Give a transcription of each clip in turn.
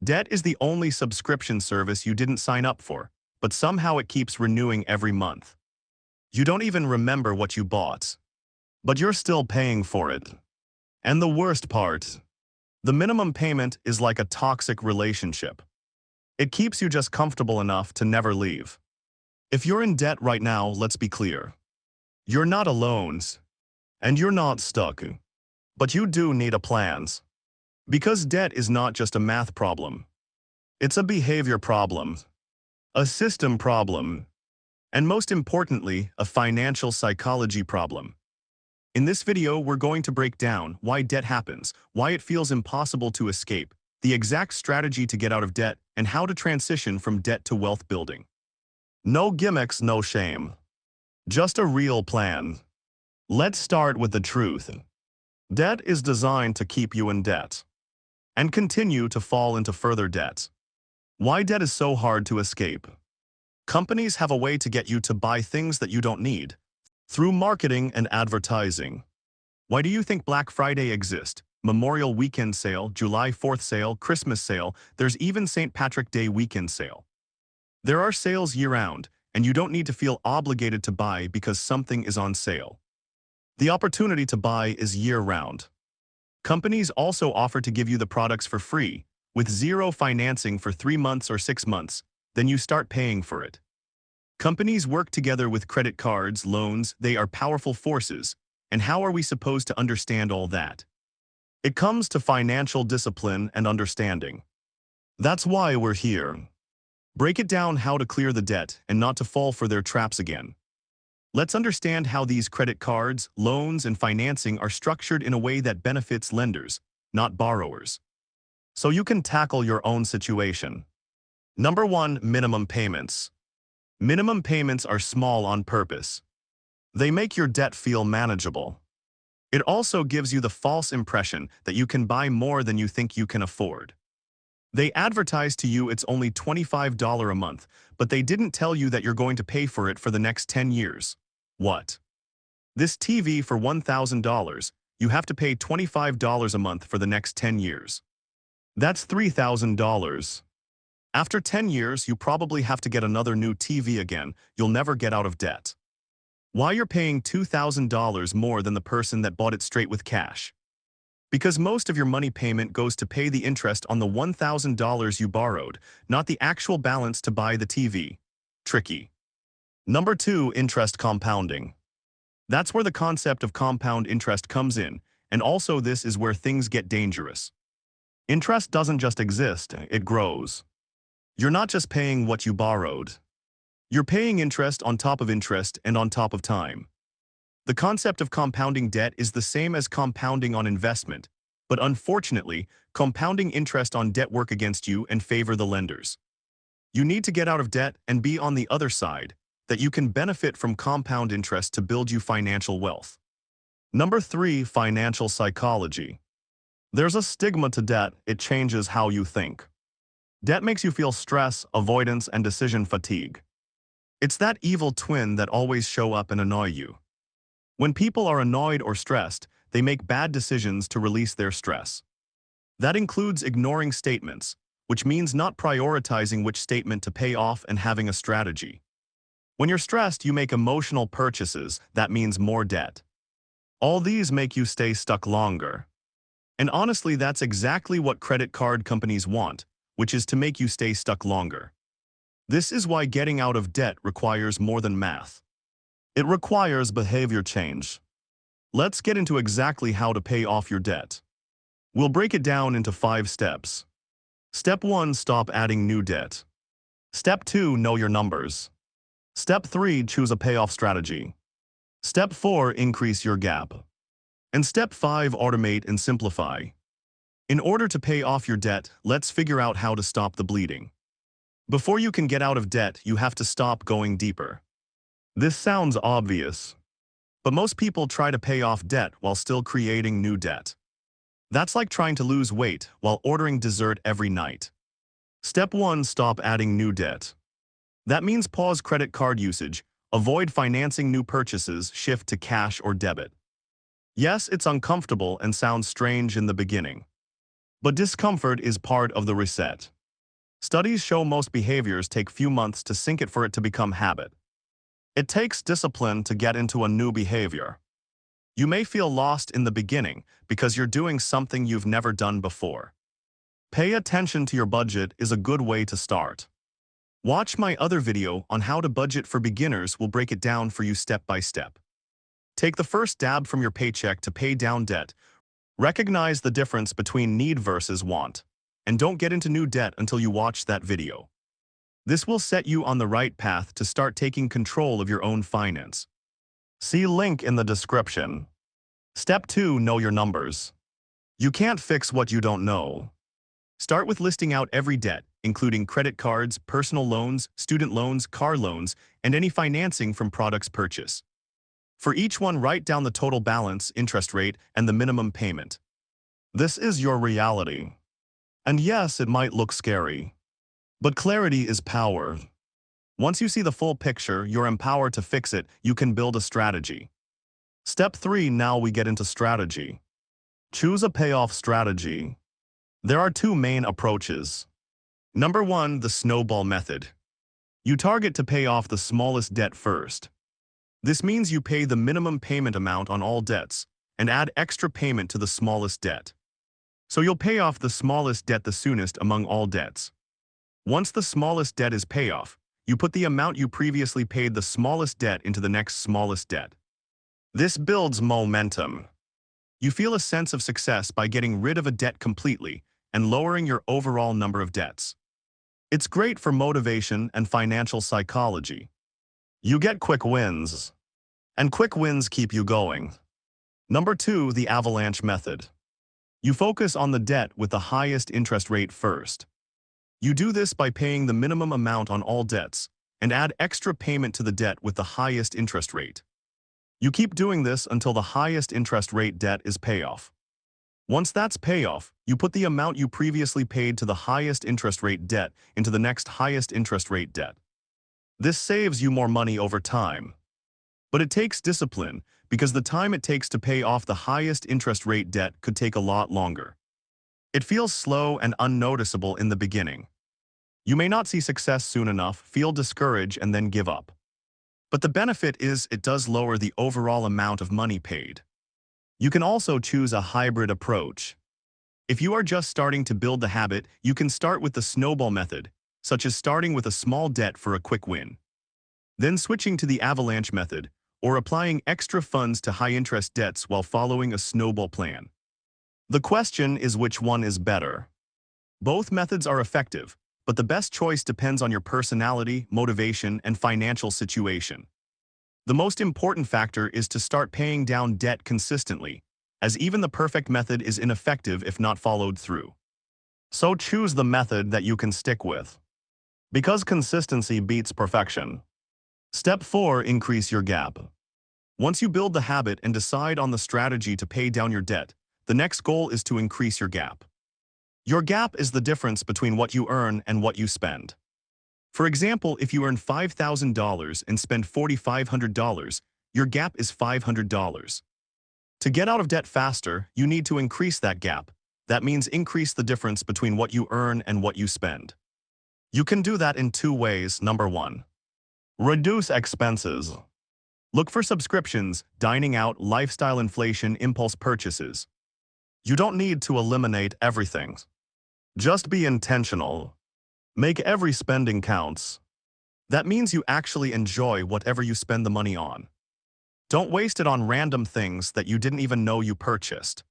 Debt is the only subscription service you didn't sign up for, but somehow it keeps renewing every month. You don't even remember what you bought, but you're still paying for it. And the worst part, the minimum payment is like a toxic relationship. It keeps you just comfortable enough to never leave. If you're in debt right now, let's be clear. You're not alone, and you're not stuck. But you do need a plan. Because debt is not just a math problem. It's a behavior problem, a system problem, and most importantly, a financial psychology problem. In this video, we're going to break down why debt happens, why it feels impossible to escape, the exact strategy to get out of debt, and how to transition from debt to wealth building. No gimmicks, no shame. Just a real plan. Let's start with the truth. Debt is designed to keep you in debt and continue to fall into further debt. Why debt is so hard to escape? Companies have a way to get you to buy things that you don't need through marketing and advertising. Why do you think Black Friday exists? Memorial Weekend Sale, July 4th sale, Christmas sale, there's even St. Patrick Day weekend sale. There are sales year-round, and you don't need to feel obligated to buy because something is on sale. The opportunity to buy is year-round. Companies also offer to give you the products for free, with zero financing for 3 months or 6 months, then you start paying for it. Companies work together with credit cards, loans, they are powerful forces, and how are we supposed to understand all that? It comes to financial discipline and understanding. That's why we're here. Break it down how to clear the debt and not to fall for their traps again. Let's understand how these credit cards, loans, and financing are structured in a way that benefits lenders, not borrowers, so you can tackle your own situation. Number 1, minimum payments. Minimum payments are small on purpose. They make your debt feel manageable. It also gives you the false impression that you can buy more than you think you can afford. They advertise to you it's only $25 a month, but they didn't tell you that you're going to pay for it for the next 10 years. What? This TV for $1,000, you have to pay $25 a month for the next 10 years. That's $3,000. After 10 years, you probably have to get another new TV again. You'll never get out of debt. Why you're paying $2,000 more than the person that bought it straight with cash? Because most of your money payment goes to pay the interest on the $1,000 you borrowed, not the actual balance to buy the TV. Tricky. Number 2, interest compounding. That's where the concept of compound interest comes in, and also this is where things get dangerous. Interest doesn't just exist, it grows. You're not just paying what you borrowed. You're paying interest on top of interest and on top of time. The concept of compounding debt is the same as compounding on investment, but unfortunately, compounding interest on debt work against you and favor the lenders. You need to get out of debt and be on the other side, that you can benefit from compound interest to build you financial wealth. Number 3, financial psychology. There's a stigma to debt, it changes how you think. Debt makes you feel stress, avoidance, and decision fatigue. It's that evil twin that always show up and annoy you. When people are annoyed or stressed, they make bad decisions to release their stress. That includes ignoring statements, which means not prioritizing which statement to pay off and having a strategy. When you're stressed, you make emotional purchases, that means more debt. All these make you stay stuck longer. And honestly, that's exactly what credit card companies want, which is to make you stay stuck longer. This is why getting out of debt requires more than math. It requires behavior change. Let's get into exactly how to pay off your debt. We'll break it down into 5 steps. Step 1, stop adding new debt. Step 2, know your numbers. Step 3, choose a payoff strategy. Step 4, increase your gap. And Step 5, automate and simplify. In order to pay off your debt, let's figure out how to stop the bleeding. Before you can get out of debt, you have to stop going deeper. This sounds obvious, but most people try to pay off debt while still creating new debt. That's like trying to lose weight while ordering dessert every night. Step 1, stop adding new debt. That means pause credit card usage, avoid financing new purchases, shift to cash or debit. Yes, it's uncomfortable and sounds strange in the beginning. But discomfort is part of the reset. Studies show most behaviors take few months to sink it for it to become habit. It takes discipline to get into a new behavior. You may feel lost in the beginning because you're doing something you've never done before. Pay attention to your budget is a good way to start. Watch my other video on how to budget for beginners. Will break it down for you step by step. Take the first dab from your paycheck to pay down debt. Recognize the difference between need versus want. And don't get into new debt until you watch that video. This will set you on the right path to start taking control of your own finance. See link in the description. Step 2. Know your numbers. You can't fix what you don't know. Start with listing out every debt, including credit cards, personal loans, student loans, car loans, and any financing from products purchase. For each one, write down the total balance, interest rate, and the minimum payment. This is your reality. And yes, it might look scary. But clarity is power. Once you see the full picture, you're empowered to fix it. You can build a strategy. Step 3. Now we get into strategy. Choose a payoff strategy. There are two main approaches. Number 1, the snowball method. You target to pay off the smallest debt first. This means you pay the minimum payment amount on all debts and add extra payment to the smallest debt. So you'll pay off the smallest debt the soonest among all debts. Once the smallest debt is paid off, you put the amount you previously paid the smallest debt into the next smallest debt. This builds momentum. You feel a sense of success by getting rid of a debt completely and lowering your overall number of debts. It's great for motivation and financial psychology. You get quick wins, and quick wins keep you going. Number 2, the avalanche method. You focus on the debt with the highest interest rate first. You do this by paying the minimum amount on all debts and add extra payment to the debt with the highest interest rate. You keep doing this until the highest interest rate debt is payoff. Once that's payoff, you put the amount you previously paid to the highest interest rate debt into the next highest interest rate debt. This saves you more money over time. But it takes discipline because the time it takes to pay off the highest interest rate debt could take a lot longer. It feels slow and unnoticeable in the beginning. You may not see success soon enough, feel discouraged, and then give up. But the benefit is it does lower the overall amount of money paid. You can also choose a hybrid approach. If you are just starting to build the habit, you can start with the snowball method, such as starting with a small debt for a quick win. Then switching to the avalanche method, or applying extra funds to high-interest debts while following a snowball plan. The question is which one is better. Both methods are effective, but the best choice depends on your personality, motivation, and financial situation. The most important factor is to start paying down debt consistently, as even the perfect method is ineffective if not followed through. So choose the method that you can stick with. Because consistency beats perfection. Step 4. Increase your gap. Once you build the habit and decide on the strategy to pay down your debt, the next goal is to increase your gap. Your gap is the difference between what you earn and what you spend. For example, if you earn $5,000 and spend $4,500, your gap is $500. To get out of debt faster, you need to increase that gap. That means increase the difference between what you earn and what you spend. You can do that in 2 ways. Number 1. Reduce expenses. Look for subscriptions, dining out, lifestyle inflation, impulse purchases. You don't need to eliminate everything. Just be intentional. Make every spending counts. That means you actually enjoy whatever you spend the money on. Don't waste it on random things that you didn't even know you purchased.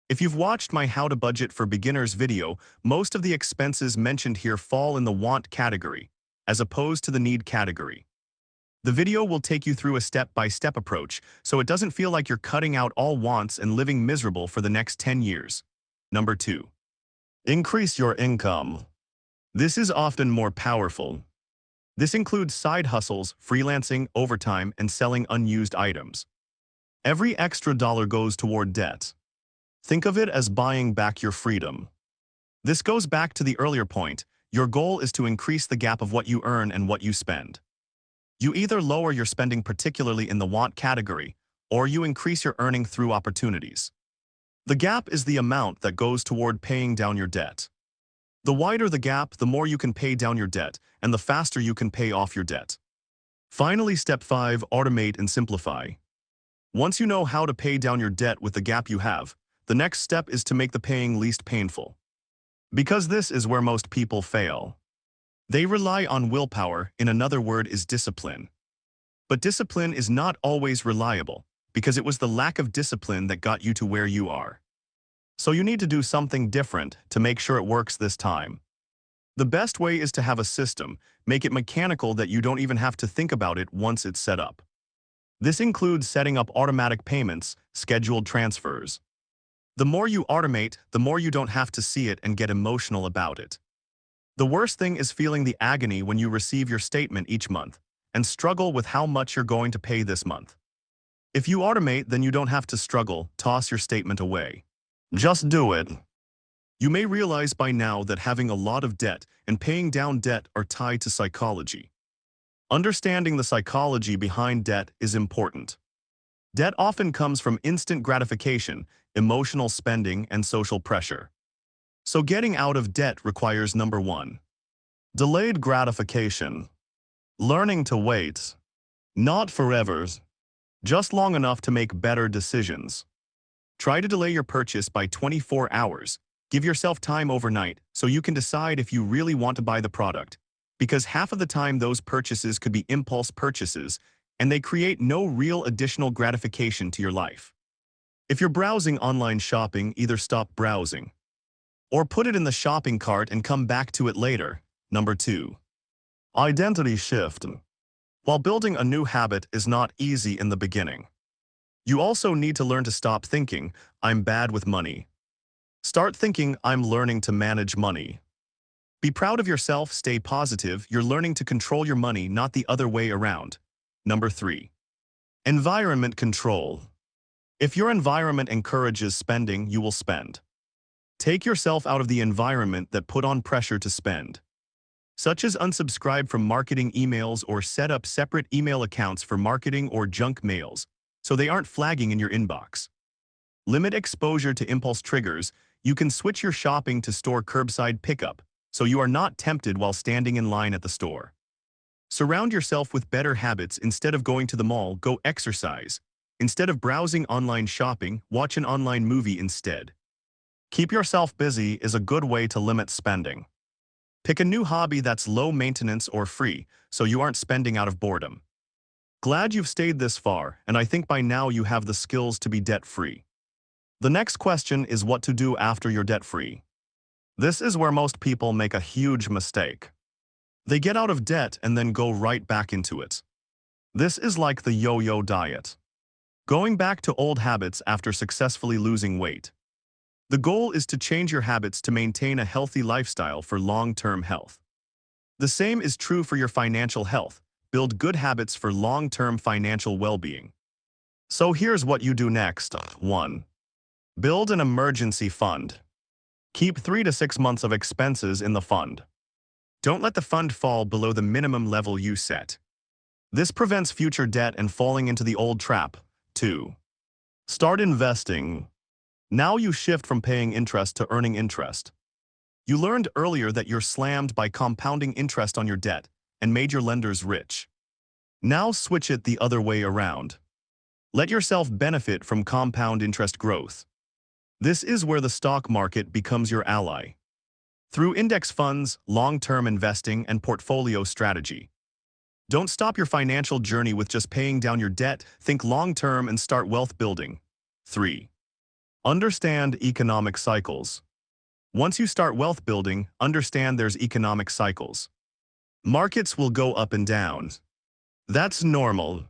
If you've watched my How to Budget for Beginners video, most of the expenses mentioned here fall in the want category, as opposed to the need category. The video will take you through a step-by-step approach, so it doesn't feel like you're cutting out all wants and living miserable for the next 10 years. Number 2. Increase your income. This is often more powerful. This includes side hustles, freelancing, overtime, and selling unused items. Every extra dollar goes toward debt. Think of it as buying back your freedom. This goes back to the earlier point. Your goal is to increase the gap of what you earn and what you spend. You either lower your spending, particularly in the want category, or you increase your earning through opportunities. The gap is the amount that goes toward paying down your debt. The wider the gap, the more you can pay down your debt, and the faster you can pay off your debt. Finally, step 5, automate and simplify. Once you know how to pay down your debt with the gap you have, the next step is to make the paying least painful. Because this is where most people fail. They rely on willpower, in another word is discipline. But discipline is not always reliable, because it was the lack of discipline that got you to where you are. So you need to do something different to make sure it works this time. The best way is to have a system, make it mechanical that you don't even have to think about it once it's set up. This includes setting up automatic payments, scheduled transfers. The more you automate, the more you don't have to see it and get emotional about it. The worst thing is feeling the agony when you receive your statement each month and struggle with how much you're going to pay this month. If you automate, then you don't have to struggle, toss your statement away. Just do it. You may realize by now that having a lot of debt and paying down debt are tied to psychology. Understanding the psychology behind debt is important. Debt often comes from instant gratification, emotional spending, and social pressure. So getting out of debt requires number 1. Delayed gratification. Learning to wait. Not forever. Just long enough to make better decisions. Try to delay your purchase by 24 hours. Give yourself time overnight so you can decide if you really want to buy the product, because half of the time those purchases could be impulse purchases and they create no real additional gratification to your life. If you're browsing online shopping, either stop browsing or put it in the shopping cart and come back to it later. Number 2. Identity shift. While building a new habit is not easy in the beginning, you also need to learn to stop thinking, "I'm bad with money." Start thinking, "I'm learning to manage money." Be proud of yourself, stay positive, you're learning to control your money, not the other way around. Number 3. Environment control. If your environment encourages spending, you will spend. Take yourself out of the environment that put on pressure to spend, such as unsubscribe from marketing emails or set up separate email accounts for marketing or junk mails, so they aren't flagging in your inbox. Limit exposure to impulse triggers. You can switch your shopping to store curbside pickup, so you are not tempted while standing in line at the store. Surround yourself with better habits. Instead of going to the mall, go exercise. Instead of browsing online shopping, watch an online movie instead. Keep yourself busy is a good way to limit spending. Pick a new hobby that's low maintenance or free, so you aren't spending out of boredom. Glad you've stayed this far, and I think by now you have the skills to be debt-free. The next question is what to do after you're debt-free. This is where most people make a huge mistake. They get out of debt and then go right back into it. This is like the yo-yo diet. Going back to old habits after successfully losing weight. The goal is to change your habits to maintain a healthy lifestyle for long-term health. The same is true for your financial health. Build good habits for long-term financial well-being. So here's what you do next. 1. Build an emergency fund. Keep 3 to 6 months of expenses in the fund. Don't let the fund fall below the minimum level you set. This prevents future debt and falling into the old trap. 2. Start investing. Now you shift from paying interest to earning interest. You learned earlier that you're slammed by compounding interest on your debt and made your lenders rich. Now switch it the other way around. Let yourself benefit from compound interest growth. This is where the stock market becomes your ally. Through index funds, long-term investing, and portfolio strategy. Don't stop your financial journey with just paying down your debt. Think long-term and start wealth building. 3. Understand economic cycles. Once you start wealth building, understand there's economic cycles. Markets will go up and down. That's normal.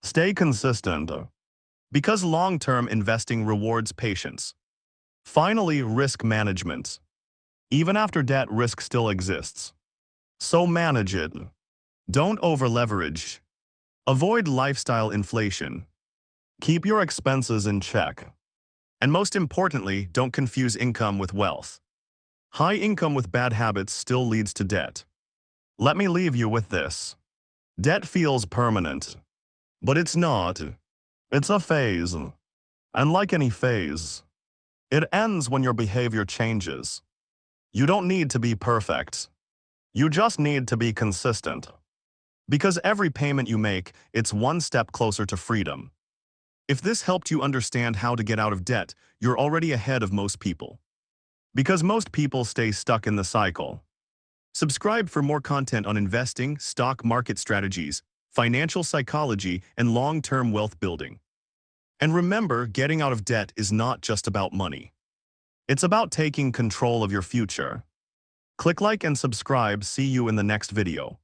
Stay consistent. Because long-term investing rewards patience. Finally, risk management. Even after debt, risk still exists. So manage it. Don't over-leverage. Avoid lifestyle inflation. Keep your expenses in check. And most importantly, don't confuse income with wealth. High income with bad habits still leads to debt. Let me leave you with this. Debt feels permanent, but it's not. It's a phase. And like any phase, it ends when your behavior changes. You don't need to be perfect. You just need to be consistent. Because every payment you make, it's one step closer to freedom. If this helped you understand how to get out of debt, you're already ahead of most people. Because most people stay stuck in the cycle. Subscribe for more content on investing, stock market strategies, financial psychology, and long-term wealth building. And remember, getting out of debt is not just about money. It's about taking control of your future. Click like and subscribe. See you in the next video.